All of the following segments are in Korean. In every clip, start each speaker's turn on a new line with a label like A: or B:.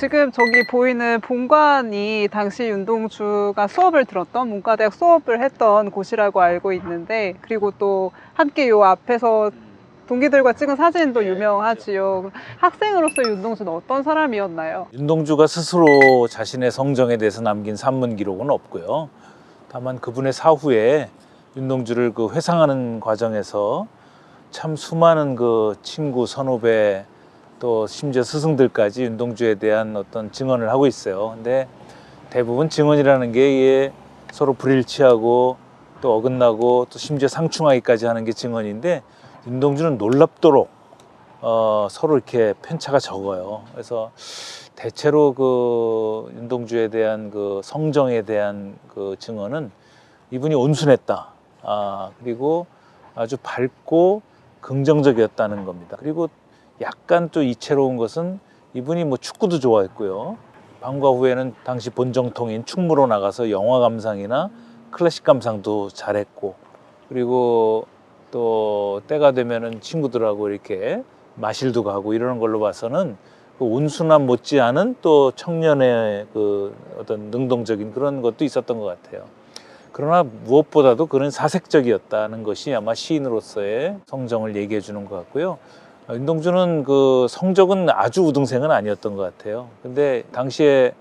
A: 지금 저기 보이는 본관이 당시 윤동주가 수업을 들었던 문과대학 수업을 했던 곳이라고 알고 있는데, 그리고 또 함께 요 앞에서 동기들과 찍은 사진도 유명하지요. 학생으로서 윤동주는 어떤 사람이었나요?
B: 윤동주가 스스로 자신의 성정에 대해서 남긴 산문 기록은 없고요. 다만 그분의 사후에 윤동주를 그 회상하는 과정에서 참 수많은 그 친구, 선후배, 또 심지어 스승들까지 윤동주에 대한 어떤 증언을 하고 있어요. 근데 대부분 증언이라는 게 이게 서로 불일치하고 또 어긋나고 또 심지어 상충하기까지 하는 게 증언인데, 윤동주는 놀랍도록 서로 이렇게 편차가 적어요. 그래서 대체로 그 윤동주에 대한 그 성정에 대한 그 증언은 이분이 온순했다. 그리고 아주 밝고 긍정적이었다는 겁니다. 그리고 약간 또 이채로운 것은 이분이 뭐 축구도 좋아했고요. 방과 후에는 당시 본정통인 충무로 나가서 영화 감상이나 클래식 감상도 잘했고, 그리고 또 때가 되면은 친구들하고 이렇게 마실도 가고 이러는 걸로 봐서는 그 온순함 못지않은 또 청년의 그 어떤 능동적인 그런 것도 있었던 것 같아요. 그러나 무엇보다도 그는 사색적이었다는 것이 아마 시인으로서의 성정을 얘기해 주는 것 같고요. 윤동주는 그 성적은 아주 우등생은 아니었던 것 같아요. 근데 당시에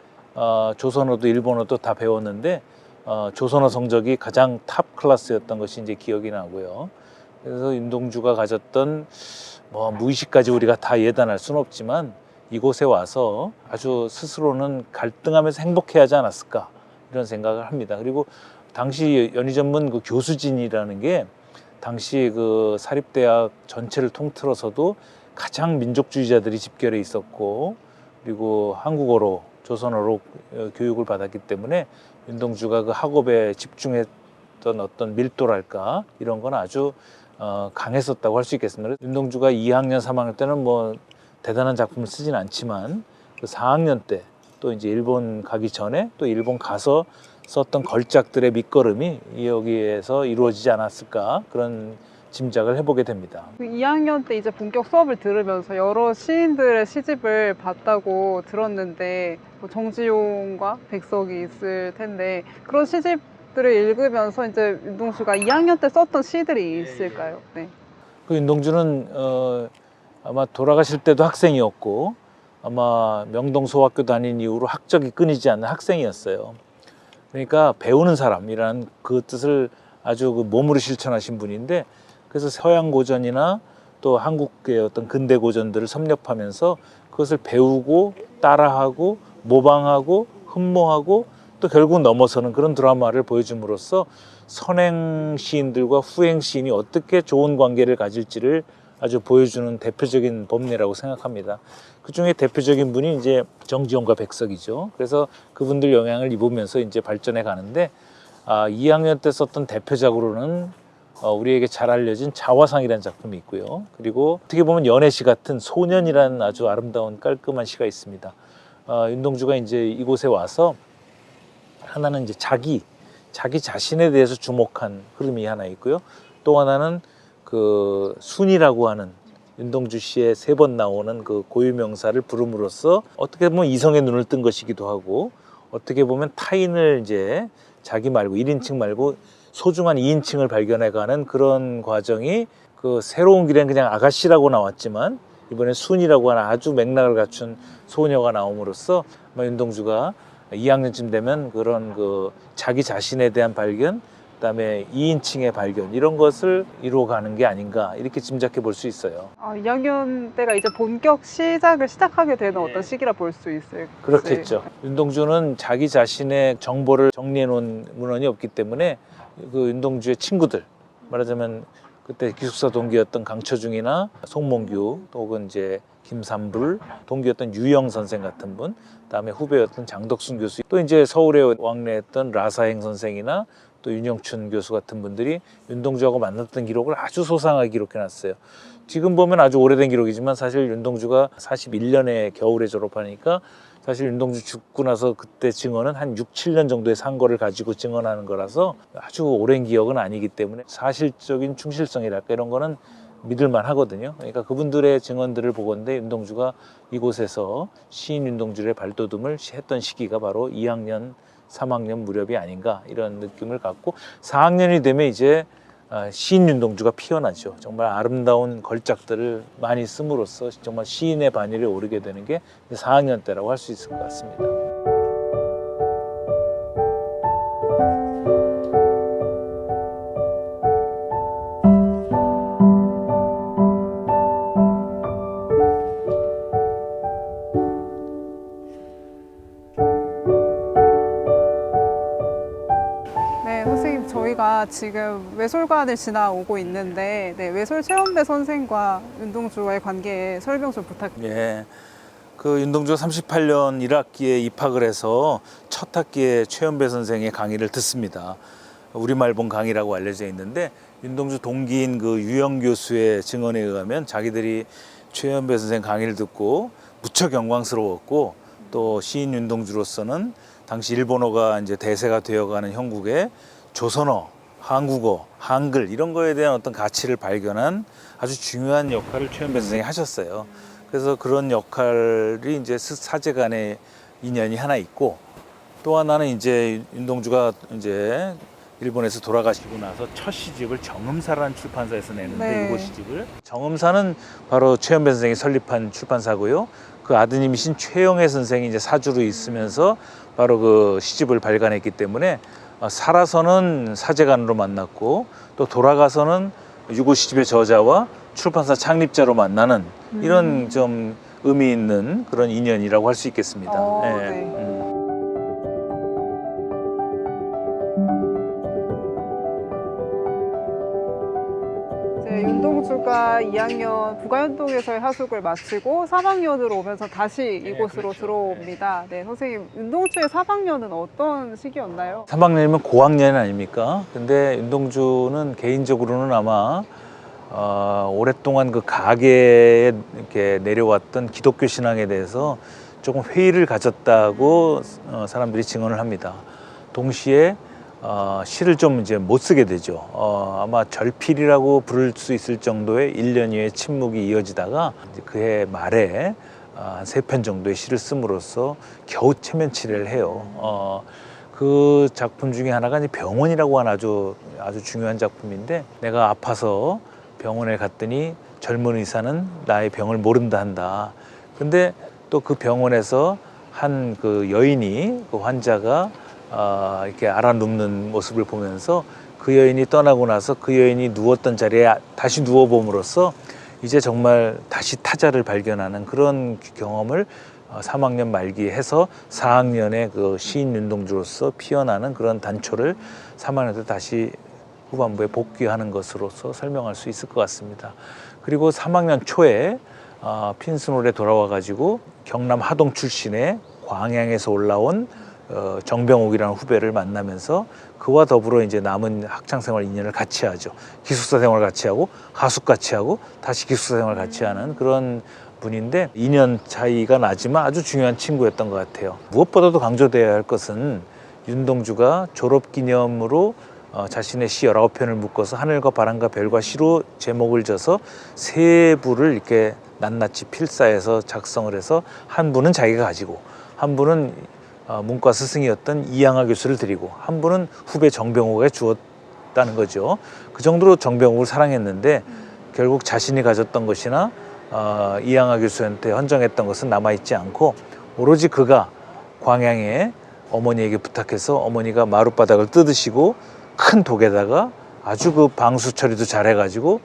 B: 조선어도 일본어도 다 배웠는데 조선어 성적이 가장 탑 클래스였던 것이 이제 기억이 나고요. 그래서 윤동주가 가졌던 뭐 무의식까지 우리가 다 예단할 수는 없지만 이곳에 와서 아주 스스로는 갈등하면서 행복해 하지 않았을까, 이런 생각을 합니다. 그리고 당시 연희전문 그 교수진이라는 게 당시 그 사립대학 전체를 통틀어서도 가장 민족주의자들이 집결해 있었고, 그리고 한국어로 조선어로 교육을 받았기 때문에 윤동주가 그 학업에 집중했던 어떤 밀도랄까, 이런 건 아주 강했었다고 할 수 있겠습니다. 윤동주가 2학년, 3학년 때는 뭐 대단한 작품을 쓰진 않지만 그 4학년 때 또 이제 일본 가기 전에 또 일본 가서 썼던 걸작들의 밑거름이 여기에서 이루어지지 않았을까, 그런 짐작을 해보게 됩니다.
A: 2학년 때 이제 본격 수업을 들으면서 여러 시인들의 시집을 봤다고 들었는데, 뭐 정지용과 백석이 있을 텐데, 그런 시집들을 읽으면서 이제 윤동주가 2학년 때 썼던 시들이 있을까요? 네.
B: 그 윤동주는 아마 돌아가실 때도 학생이었고, 아마 명동소학교 다닌 이후로 학적이 끊이지 않는 학생이었어요. 그러니까 배우는 사람이라는 그 뜻을 아주 그 몸으로 실천하신 분인데, 그래서 서양 고전이나 또 한국의 어떤 근대 고전들을 섭렵하면서 그것을 배우고 따라하고 모방하고 흠모하고 또 결국 넘어서는 그런 드라마를 보여줌으로써 선행 시인들과 후행 시인이 어떻게 좋은 관계를 가질지를 아주 보여주는 대표적인 법례라고 생각합니다. 그 중에 대표적인 분이 이제 정지용과 백석이죠. 그래서 그분들 영향을 입으면서 이제 발전해 가는데, 2학년 때 썼던 대표작으로는 우리에게 잘 알려진 자화상이라는 작품이 있고요. 그리고 어떻게 보면 연애시 같은 소년이라는 아주 아름다운 깔끔한 시가 있습니다. 윤동주가 이제 이곳에 와서 하나는 이제 자기 자신에 대해서 주목한 흐름이 하나 있고요. 또 하나는 그 순이라고 하는 윤동주 씨의 3번 나오는 그 고유명사를 부름으로써 어떻게 보면 이성의 눈을 뜬 것이기도 하고, 어떻게 보면 타인을 이제 자기 말고 1인칭 말고 소중한 2인칭을 발견해가는 그런 과정이, 그 새로운 길엔 그냥 아가씨라고 나왔지만 이번에 순이라고 하는 아주 맥락을 갖춘 소녀가 나옴으로써 윤동주가 2학년쯤 되면 그런 그 자기 자신에 대한 발견, 그다음에 2인칭의 발견, 이런 것을 이루어가는 게 아닌가, 이렇게 짐작해 볼 수 있어요.
A: 2학년 때가 이제 본격 시작을 시작하게 되는 어떤 시기라 볼 수 있을까요?
B: 그렇겠죠. 윤동주는 자기 자신의 정보를 정리해 놓은 문헌이 없기 때문에 그 윤동주의 친구들, 말하자면 그때 기숙사 동기였던 강처중이나 송몽규, 혹은 이제 김삼불, 동기였던 유영 선생 같은 분, 그다음에 후배였던 장덕순 교수, 또 이제 서울에 왕래했던 라사행 선생이나 또 윤영춘 교수 같은 분들이 윤동주하고 만났던 기록을 아주 소상하게 기록해놨어요. 지금 보면 아주 오래된 기록이지만 사실 윤동주가 41년에 겨울에 졸업하니까 사실 윤동주 죽고 나서 그때 증언은 한 6, 7년 정도의 상거를 가지고 증언하는 거라서 아주 오랜 기억은 아니기 때문에 사실적인 충실성이랄까 이런 거는 믿을만 하거든요. 그러니까 그분들의 증언들을 보건대 윤동주가 이곳에서 시인 윤동주의 발돋움을 했던 시기가 바로 2학년, 3학년 무렵이 아닌가 이런 느낌을 갖고 4학년이 되면 이제 시인 윤동주가 피어나죠. 정말 아름다운 걸작들을 많이 씀으로써 정말 시인의 반열에 오르게 되는 게 4학년 때라고 할 수 있을 것 같습니다.
A: 네, 선생님, 저희가 지금 외솔관을 지나오고 있는데, 네, 외솔 최원배 선생과 윤동주와의 관계 설명 좀 부탁드립니다.
B: 예. 그 윤동주가 38년 1학기에 입학을 해서 첫 학기에 최연배 선생의 강의를 듣습니다. 우리말본 강의라고 알려져 있는데 윤동주 동기인 그 유영 교수의 증언에 의하면 자기들이 최연배 선생 강의를 듣고 무척 영광스러웠고 또 시인 윤동주로서는 당시 일본어가 이제 대세가 되어가는 형국에 조선어, 한국어, 한글 이런 거에 대한 어떤 가치를 발견한 아주 중요한 역할을 최연배 선생이 하셨어요. 그래서 그런 역할이 이제 사제 간의 인연이 하나 있고 또 하나는 이제 윤동주가 이제 일본에서 돌아가시고 나서 첫 시집을 정음사라는 출판사에서 내는데
A: 네.
B: 이곳 시집을 정음사는 바로 최연배 선생이 설립한 출판사고요. 그 아드님이신 최영애 선생이 이제 사주로 있으면서 바로 그 시집을 발간했기 때문에 살아서는 사제간으로 만났고 또 돌아가서는 유고 시집의 저자와 출판사 창립자로 만나는 이런 좀 의미 있는 그런 인연이라고 할 수 있겠습니다.
A: 네. 이제 윤동주가 2학년 부가연동에서의 하숙을 마치고 3학년으로 오면서 다시 이곳으로
B: 그렇죠.
A: 들어옵니다. 네, 선생님, 윤동주의 3학년은 어떤 시기였나요?
B: 3학년이면 고학년 아닙니까? 근데 윤동주는 개인적으로는 아마 오랫동안 그 가계에 이렇게 내려왔던 기독교 신앙에 대해서 조금 회의를 가졌다고 사람들이 증언을 합니다. 동시에 시를 좀 이제 못 쓰게 되죠. 아마 절필이라고 부를 수 있을 정도의 1년여의 침묵이 이어지다가 이제 그해 말에 한 3편 정도의 시를 씀으로써 겨우 체면치레를 해요. 그 작품 중에 하나가 이제 병원이라고 하는 아주 중요한 작품인데 내가 아파서 병원에 갔더니 젊은 의사는 나의 병을 모른다 한다. 근데 또 그 병원에서 한 그 여인이 그 환자가 이렇게 알아눕는 모습을 보면서 그 여인이 떠나고 나서 그 여인이 누웠던 자리에 다시 누워봄으로써 이제 정말 다시 타자를 발견하는 그런 경험을 3학년 말기에 해서 4학년에 그 시인 윤동주로서 피어나는 그런 단초를 3학년 때 다시 후반부에 복귀하는 것으로서 설명할 수 있을 것 같습니다. 그리고 3학년 초에 핀스놀에 돌아와 가지고 경남 하동 출신의 광양에서 올라온 정병옥이라는 후배를 만나면서 그와 더불어 이제 남은 학창 생활 2년을 같이 하죠. 기숙사 생활 같이 하고 하숙 같이 하고 다시 기숙사 생활 같이 하는 그런 분인데 2년 차이가 나지만 아주 중요한 친구였던 것 같아요. 무엇보다도 강조되어야 할 것은 윤동주가 졸업 기념으로 자신의 시 19편을 묶어서 하늘과 바람과 별과 시로 제목을 져서 세 부를 이렇게 낱낱이 필사해서 작성을 해서 한 부는 자기가 가지고 한 부는 문과 스승이었던 이양하 교수를 드리고 한 분은 후배 정병옥에 주었다는 거죠. 그 정도로 정병옥을 사랑했는데 결국 자신이 가졌던 것이나 이양하 교수한테 헌정했던 것은 남아있지 않고 오로지 그가 광양에 어머니에게 부탁해서 어머니가 마룻바닥을 뜯으시고 큰 독에다가 아주 그 방수 처리도 잘해가지고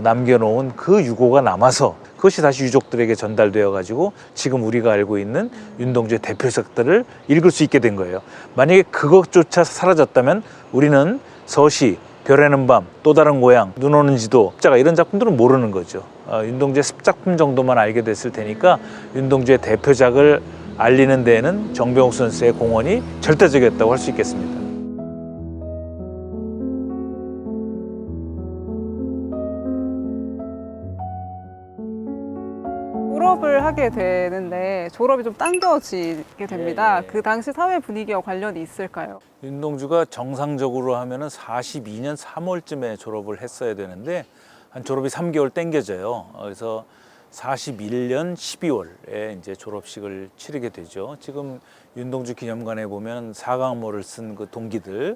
B: 남겨놓은 그 유고가 남아서 그것이 다시 유족들에게 전달되어 가지고 지금 우리가 알고 있는 윤동주의 대표작들을 읽을 수 있게 된 거예요. 만약에 그것조차 사라졌다면 우리는 서시, 별에는 밤, 또 다른 고향, 눈 오는 지도, 자가 이런 작품들은 모르는 거죠. 윤동주의 습작품 정도만 알게 됐을 테니까 윤동주의 대표작을 알리는 데에는 정병옥 선수의 공헌이 절대적이었다고 할 수 있겠습니다.
A: 졸업을 하게 되는데 졸업이 좀 당겨지게 됩니다.
B: 예.
A: 그 당시 사회 분위기와 관련이 있을까요?
B: 윤동주가 정상적으로 하면은 42년 3월쯤에 졸업을 했어야 되는데 한 졸업이 3개월 땡겨져요. 그래서 41년 12월에 이제 졸업식을 치르게 되죠. 지금 윤동주 기념관에 보면 사과모를 쓴 그 동기들,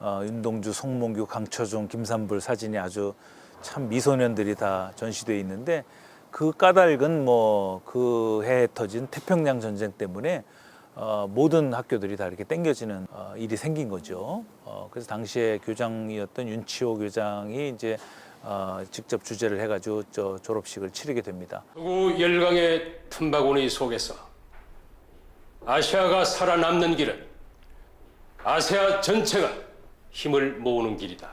B: 윤동주, 송몽규, 강처종, 김삼불 사진이 아주 참 미소년들이 다 전시되어 있는데, 그 까닭은 뭐 그 해에 터진 태평양 전쟁 때문에 모든 학교들이 다 이렇게 땡겨지는 일이 생긴 거죠. 그래서 당시에 교장이었던 윤치호 교장이 이제 직접 주재를 해가지고 졸업식을 치르게 됩니다.
C: 서구 열강의 틈바구니 속에서 아시아가 살아남는 길은 아시아 전체가 힘을 모으는 길이다.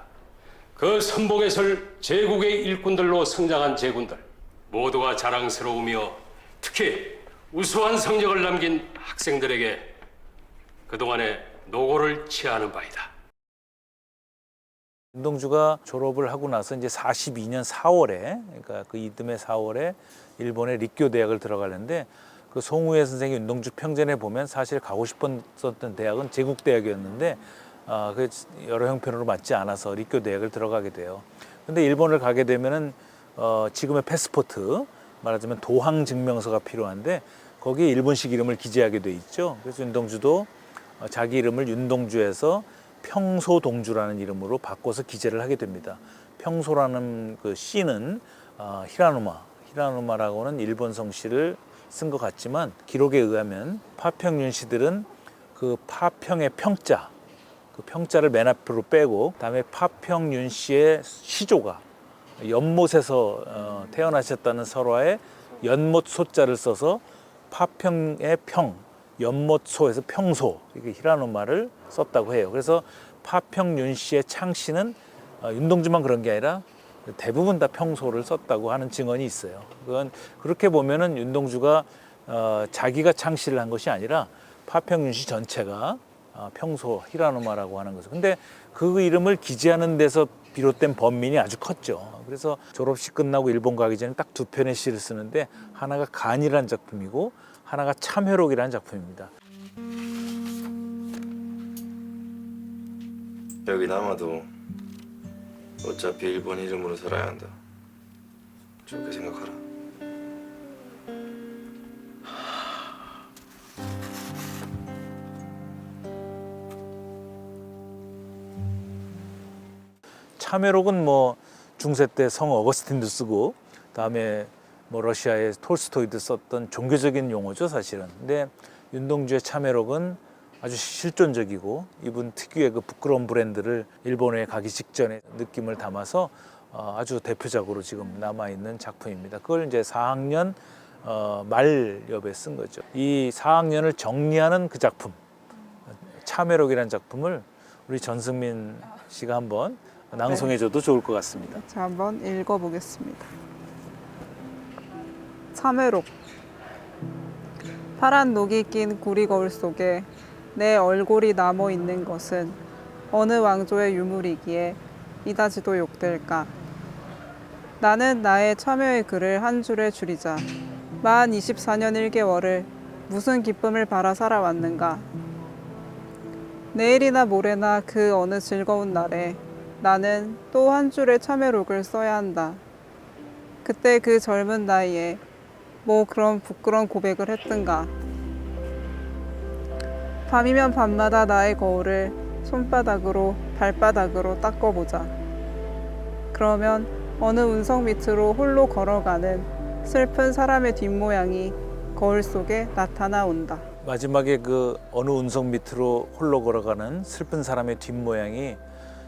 C: 그 선봉에 설 제국의 일꾼들로 성장한 제군들 모두가 자랑스러우며 특히 우수한 성적을 남긴 학생들에게 그동안의 노고를 치하하는 바이다.
B: 윤동주가 졸업을 하고 나서 이제 42년 4월에, 그러니까 그 이듬해 4월에 일본의 립교 대학을 들어가는데, 그 송우회 선생이 윤동주 평전에 보면 사실 가고 싶었던 대학은 제국 대학이었는데 그 여러 형편으로 맞지 않아서 립교 대학을 들어가게 돼요. 근데 일본을 가게 되면은 지금의 패스포트, 말하자면 도항 증명서가 필요한데 거기에 일본식 이름을 기재하게 돼 있죠. 그래서 윤동주도 자기 이름을 윤동주에서 평소동주라는 이름으로 바꿔서 기재를 하게 됩니다. 평소라는 그 시는 히라누마라고는 일본 성씨를 쓴 것 같지만, 기록에 의하면 파평윤 씨들은 그 파평의 평자, 그 평자를 맨 앞으로 빼고 그다음에 파평윤 씨의 시조가 연못에서 태어나셨다는 설화에 연못 소자를 써서 파평의 평, 연못소에서 평소, 이게 히라노마를 썼다고 해요. 그래서 파평윤 씨의 창씨는 윤동주만 그런 게 아니라 대부분 다 평소를 썼다고 하는 증언이 있어요. 그건 그렇게 보면은 윤동주가 자기가 창씨를 한 것이 아니라 파평윤 씨 전체가 평소 히라노마라고 하는 거죠. 근데 그 이름을 기재하는 데서 비롯된 번민이 아주 컸죠. 그래서 졸업식 끝나고 일본 가기 전에 딱 두 편의 시를 쓰는데, 하나가 간이라는 작품이고 하나가 참회록이라는 작품입니다.
D: 여기 남아도 어차피 일본 이름으로 살아야 한다. 좋게 생각하라.
B: 참회록은 뭐 중세 때 성 어거스틴도 쓰고, 다음에 뭐 러시아의 톨스토이도 썼던 종교적인 용어죠, 사실은. 근데 윤동주의 참회록은 아주 실존적이고 이분 특유의 그 부끄러운 브랜드를 일본에 가기 직전에 느낌을 담아서 아주 대표작으로 지금 남아있는 작품입니다. 그걸 이제 4학년 말엽에 쓴 거죠. 이 4학년을 정리하는 그 작품, 참회록이라는 작품을 우리 전승민 씨가 한번 낭송해줘도 좋을 것 같습니다.
A: 자, 한번 읽어보겠습니다. 참회록. 파란 녹이 낀 구리 거울 속에 내 얼굴이 남어 있는 것은 어느 왕조의 유물이기에 이다지도 욕될까. 나는 나의 참여의 글을 한 줄에 줄이자 만 24년 1개월을 무슨 기쁨을 바라 살아왔는가. 내일이나 모레나 그 어느 즐거운 날에 나는 또 한 줄의 참회록을 써야 한다. 그때 그 젊은 나이에 뭐 그런 부끄러운 고백을 했든가. 밤이면 밤마다 나의 거울을 손바닥으로 발바닥으로 닦아보자. 그러면 어느 운석 밑으로 홀로 걸어가는 슬픈 사람의 뒷모양이 거울 속에 나타나 온다.
B: 마지막에 그 어느 운석 밑으로 홀로 걸어가는 슬픈 사람의 뒷모양이,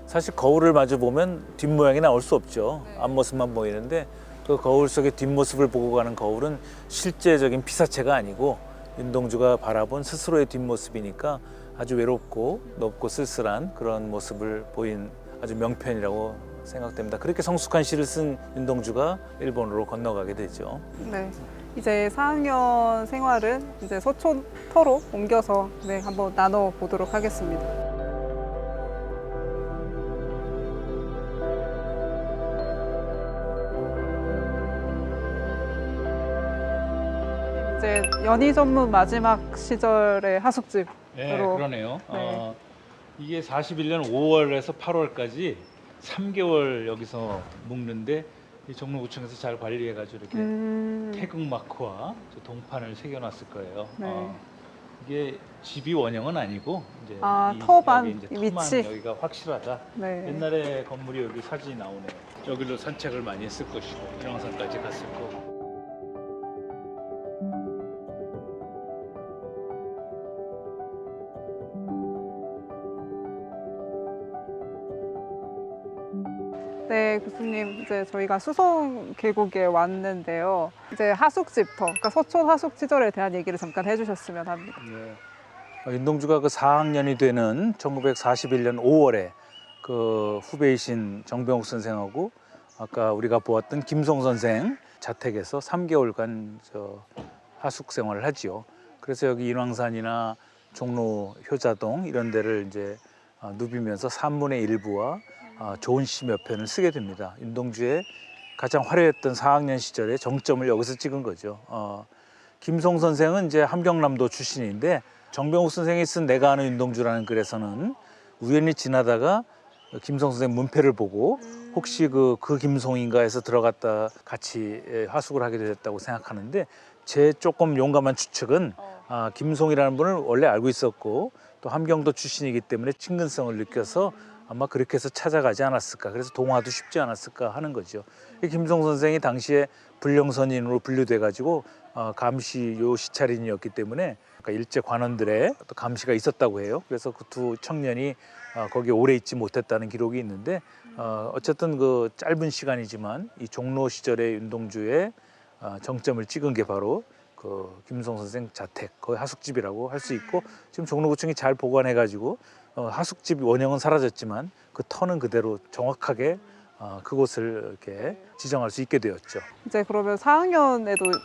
B: 사실 거울을 마주 보면 뒷모양이 나올 수 없죠. 앞모습만 보이는데 그 거울 속의 뒷모습을 보고 가는 거울은 실제적인 피사체가 아니고 윤동주가 바라본 스스로의 뒷모습이니까 아주 외롭고 높고 쓸쓸한 그런 모습을 보인 아주 명편이라고 생각됩니다. 그렇게 성숙한 시를 쓴 윤동주가 일본으로 건너가게 되죠.
A: 네. 이제 4학년 생활은 이제 서초터로 옮겨서 한번 나눠 보도록 하겠습니다. 이제 연희 전문 마지막 시절의 하숙집으로.
B: 네, 그러네요.
A: 네.
B: 이게 41년 5월에서 8월까지 3개월 여기서 묵는데 이 종로구청에서 잘 관리해가지고 이렇게 태극 마크와 저 동판을 새겨놨을 거예요.
A: 네.
B: 이게 집이 원형은 아니고 이제
A: 터반,
B: 여기 이제 터만
A: 위치.
B: 여기가 확실하다.
A: 네.
B: 옛날에 건물이 여기 사진이 나오네요. 여기로 산책을 많이 했을 것이고 인왕산까지 갔을 거고.
A: 네, 교수님, 이제 저희가 수성 계곡에 왔는데요. 이제 하숙집터, 그러니까 서촌 하숙 시절에 대한 얘기를 잠깐 해주셨으면 합니다.
B: 네. 윤동주가 그 4학년이 되는 1941년 5월에 그 후배이신 정병욱 선생하고 아까 우리가 보았던 김송 선생 자택에서 3개월간 저 하숙 생활을 하지요. 그래서 여기 인왕산이나 종로 효자동 이런 데를 이제 누비면서 산문의 일부와 좋은 시 몇 편을 쓰게 됩니다. 윤동주의 가장 화려했던 4학년 시절의 정점을 여기서 찍은 거죠. 김송 선생은 이제 함경남도 출신인데 정병욱 선생이 쓴 내가 아는 윤동주라는 글에서는 우연히 지나다가 김송 선생 문패를 보고 혹시 그 김송인가 해서 들어갔다 같이 하숙을 하게 됐다고 생각하는데 제 조금 용감한 추측은 김송이라는 분을 원래 알고 있었고 또 함경도 출신이기 때문에 친근성을 느껴서 아마 그렇게 해서 찾아가지 않았을까. 그래서 동화도 쉽지 않았을까 하는 거죠. 김송 선생이 당시에 불령선인으로 분류돼가지고 감시요 시찰인이었기 때문에 그러니까 일제 관원들의 또 감시가 있었다고 해요. 그래서 그 두 청년이 거기에 오래 있지 못했다는 기록이 있는데 어쨌든 그 짧은 시간이지만 이 종로 시절의 윤동주의 정점을 찍은 게 바로 그 김송 선생 자택, 거의 하숙집이라고 할 수 있고 지금 종로구청이 잘 보관해가지고 하숙집 원형은 사라졌지만 그 터는 그대로 정확하게 그곳을 이렇게 지정할 수 있게 되었죠.
A: 이제 그러면 4학년에도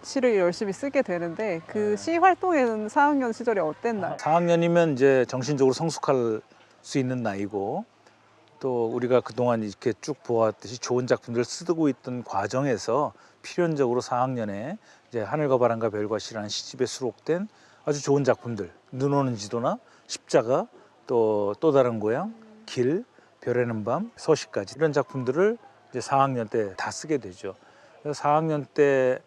A: 시를 열심히 쓰게 되는데 그 시 활동에는 4학년 시절이 어땠나요?
B: 4학년이면 이제 정신적으로 성숙할 수 있는 나이고 또 우리가 그동안 이렇게 쭉 보았듯이 좋은 작품들을 쓰고 있던 과정에서 필연적으로 4학년에 이제 하늘과 바람과 별과 시라는 시집에 수록된 아주 좋은 작품들 눈 오는 지도나 십자가 또 다른 고향, 길, 별에는 밤, 서시까지 이런 작품들을 이제 4학년 때 다 쓰게 되죠. 그래서 4학년 때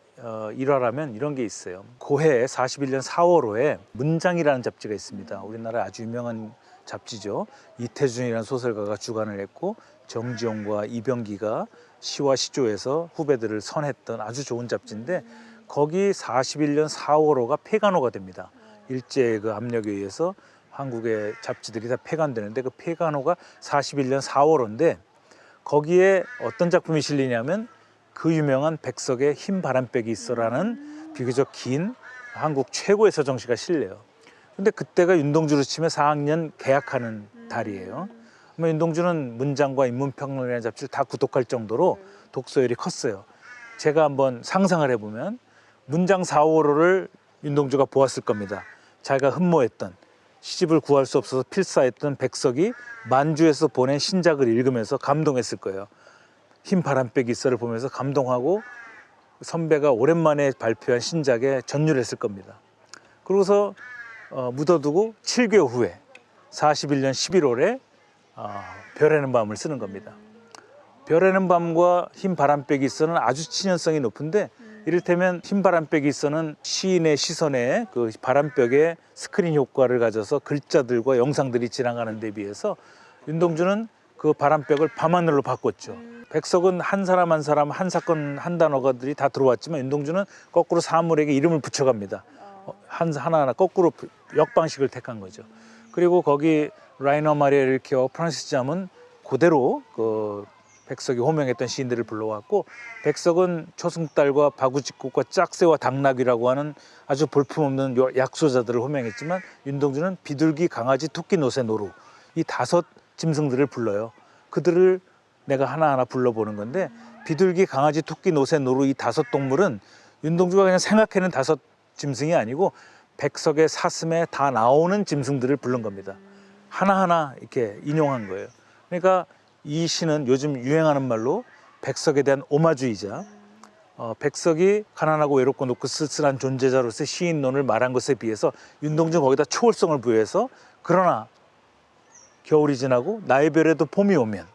B: 일화라면 이런 게 있어요. 고해 41년 4월호에 문장이라는 잡지가 있습니다. 우리나라 아주 유명한 잡지죠. 이태준이라는 소설가가 주관을 했고 정지용과 이병기가 시와 시조에서 후배들을 선했던 아주 좋은 잡지인데 거기 41년 4월호가 폐간호가 됩니다. 일제의 그 압력에 의해서 한국의 잡지들이 다 폐간되는데 그 폐간호가 41년 4월호인데 거기에 어떤 작품이 실리냐면 그 유명한 백석의 흰 바람백이 있어라는 비교적 긴 한국 최고의 서정시가 실려요. 근데 그때가 윤동주로 치면 4학년 개학하는 달이에요. 윤동주는 문장과 인문평론이라는 잡지를 다 구독할 정도로 독서열이 컸어요. 제가 한번 상상을 해보면 문장 4월호를 윤동주가 보았을 겁니다. 자기가 흠모했던 시집을 구할 수 없어서 필사했던 백석이 만주에서 보낸 신작을 읽으면서 감동했을 거예요. 흰 바람백이 있어를 보면서 감동하고 선배가 오랜만에 발표한 신작에 전율했을 겁니다. 그러고서 묻어두고 7개월 후에 41년 11월에 별에는 밤을 쓰는 겁니다. 별에는 밤과 흰 바람백이 있어는 아주 친연성이 높은데 이를테면 흰 바람백이 있어는 시인의 시선에 그 바람벽에 스크린 효과를 가져서 글자들과 영상들이 지나가는 데 비해서 윤동주는 그 바람벽을 밤하늘로 바꿨죠. 백석은 한 사람 한 사람 한 사건 한 단어가들이 다 들어왔지만 윤동주는 거꾸로 사물에게 이름을 붙여갑니다. 하나하나 거꾸로 역방식을 택한 거죠. 그리고 거기 라이너 마리아 릴케와 프란시스 잠은 그대로 그 백석이 호명했던 시인들을 불러왔고 백석은 초승달과 바구직국과 짝새와 당나귀라고 하는 아주 볼품없는 약소자들을 호명했지만 윤동주는 비둘기, 강아지, 토끼, 노새, 노루 이 5 짐승들을 불러요. 그들을 내가 하나하나 불러보는 건데 비둘기, 강아지, 토끼, 노새, 노루 이 5 동물은 윤동주가 그냥 생각해낸 5 짐승이 아니고 백석의 사슴에 다 나오는 짐승들을 부른 겁니다. 하나하나 이렇게 인용한 거예요. 그러니까 이 시는 요즘 유행하는 말로 백석에 대한 오마주이자 백석이 가난하고 외롭고 높고 쓸쓸한 존재자로서의 시인론을 말한 것에 비해서 윤동주는 거기다 초월성을 부여해서 그러나 겨울이 지나고 나의 별에도 봄이 오면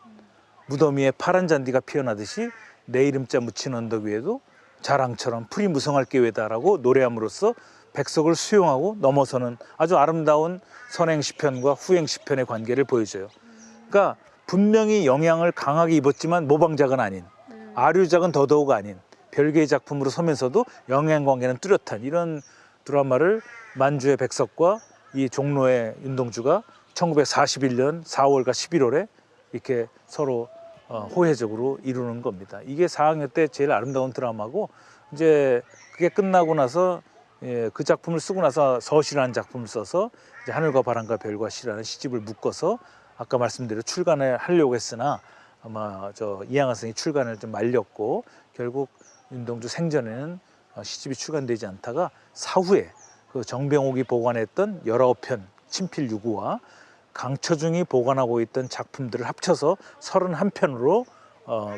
B: 무더미에 파란 잔디가 피어나듯이 내 이름자 묻힌 언덕 위에도 자랑처럼 풀이 무성할 계외다라고 노래함으로써 백석을 수용하고 넘어서는 아주 아름다운 선행 시편과 후행 시편의 관계를 보여줘요. 그러니까 분명히 영향을 강하게 입었지만 모방작은 아닌, 아류작은 더더욱 아닌 별개의 작품으로 서면서도 영향 관계는 뚜렷한 이런 드라마를 만주의 백석과 이 종로의 윤동주가 1941년 4월과 11월에 이렇게 서로 호혜적으로 이루는 겁니다. 이게 4학년 때 제일 아름다운 드라마고, 이제 그게 끝나고 나서 그 작품을 쓰고 나서 서시라는 작품을 써서 이제 하늘과 바람과 별과 시라는 시집을 묶어서 아까 말씀드린 출간을 하려고 했으나 아마 이양하 선생이 출간을 좀 말렸고 결국 윤동주 생전에는 시집이 출간되지 않다가 사후에 그 정병옥이 보관했던 19편 친필 유구와 강처중이 보관하고 있던 작품들을 합쳐서 31편으로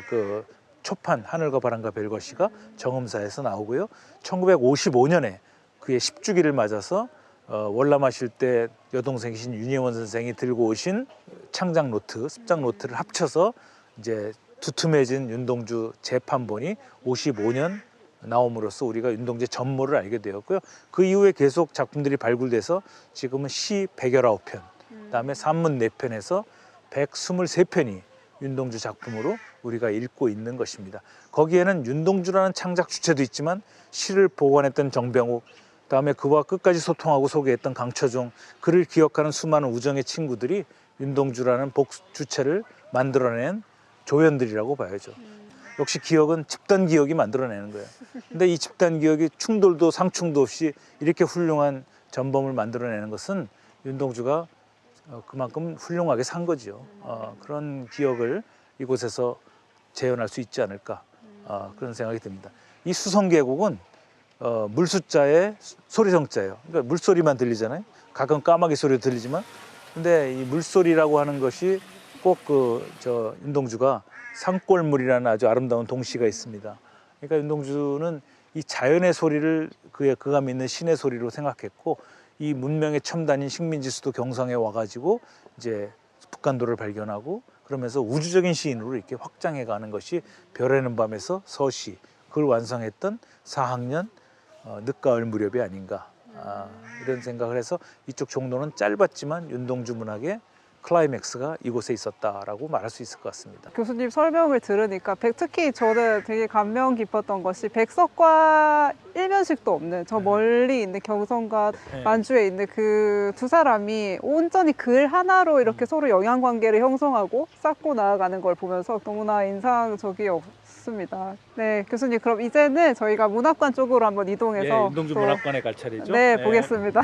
B: 그 초판 하늘과 바람과 별과 시가 정음사에서 나오고요. 1955년에 그의 10주기를 맞아서 월남하실 때 여동생이신 윤예원 선생이 들고 오신 창작 노트, 습작 노트를 합쳐서 이제 두툼해진 윤동주 재판본이 55년 나옴으로써 우리가 윤동주의 전모를 알게 되었고요. 그 이후에 계속 작품들이 발굴돼서 지금은 시 119편, 그다음에 산문 4편에서 123편이 윤동주 작품으로 우리가 읽고 있는 것입니다. 거기에는 윤동주라는 창작 주체도 있지만 시를 보관했던 정병욱, 그다음에 그와 끝까지 소통하고 소개했던 강처종, 그를 기억하는 수많은 우정의 친구들이 윤동주라는 주체를 만들어낸 조연들이라고 봐야죠. 역시 기억은 집단 기억이 만들어내는 거예요. 근데 이 집단 기억이 충돌도 상충도 없이 이렇게 훌륭한 전범을 만들어내는 것은 윤동주가 그만큼 훌륭하게 산 거죠. 그런 기억을 이곳에서 재현할 수 있지 않을까, 그런 생각이 듭니다. 이 수성계곡은 물숫자에 소리성자예요. 그러니까 물소리만 들리잖아요. 가끔 까마귀 소리도 들리지만, 근데 이 물소리라고 하는 것이 꼭 윤동주가 산골물이라는 아주 아름다운 동시가 있습니다. 그러니까 윤동주는 이 자연의 소리를 그가 믿는 신의 소리로 생각했고, 이 문명의 첨단인 식민지수도 경성에 와가지고 이제 북한도를 발견하고 그러면서 우주적인 시인으로 이렇게 확장해가는 것이 별에는 밤에서 서시, 그걸 완성했던 4학년 늦가을 무렵이 아닌가, 이런 생각을 해서 이쪽 종로는 짧았지만 윤동주 문학의 클라이맥스가 이곳에 있었다라고 말할 수 있을 것 같습니다.
A: 교수님 설명을 들으니까 특히 저는 되게 감명 깊었던 것이 백석과 일면식도 없는 저 멀리 있는 경성과 만주에 있는 그 두 사람이 온전히 글 하나로 이렇게 서로 영향관계를 형성하고 쌓고 나아가는 걸 보면서 너무나 인상적이었습니다. 네, 교수님, 그럼 이제는 저희가 문학관 쪽으로 한번 이동해서
B: 윤동주 문학관에 갈 차례죠.
A: 네, 보겠습니다.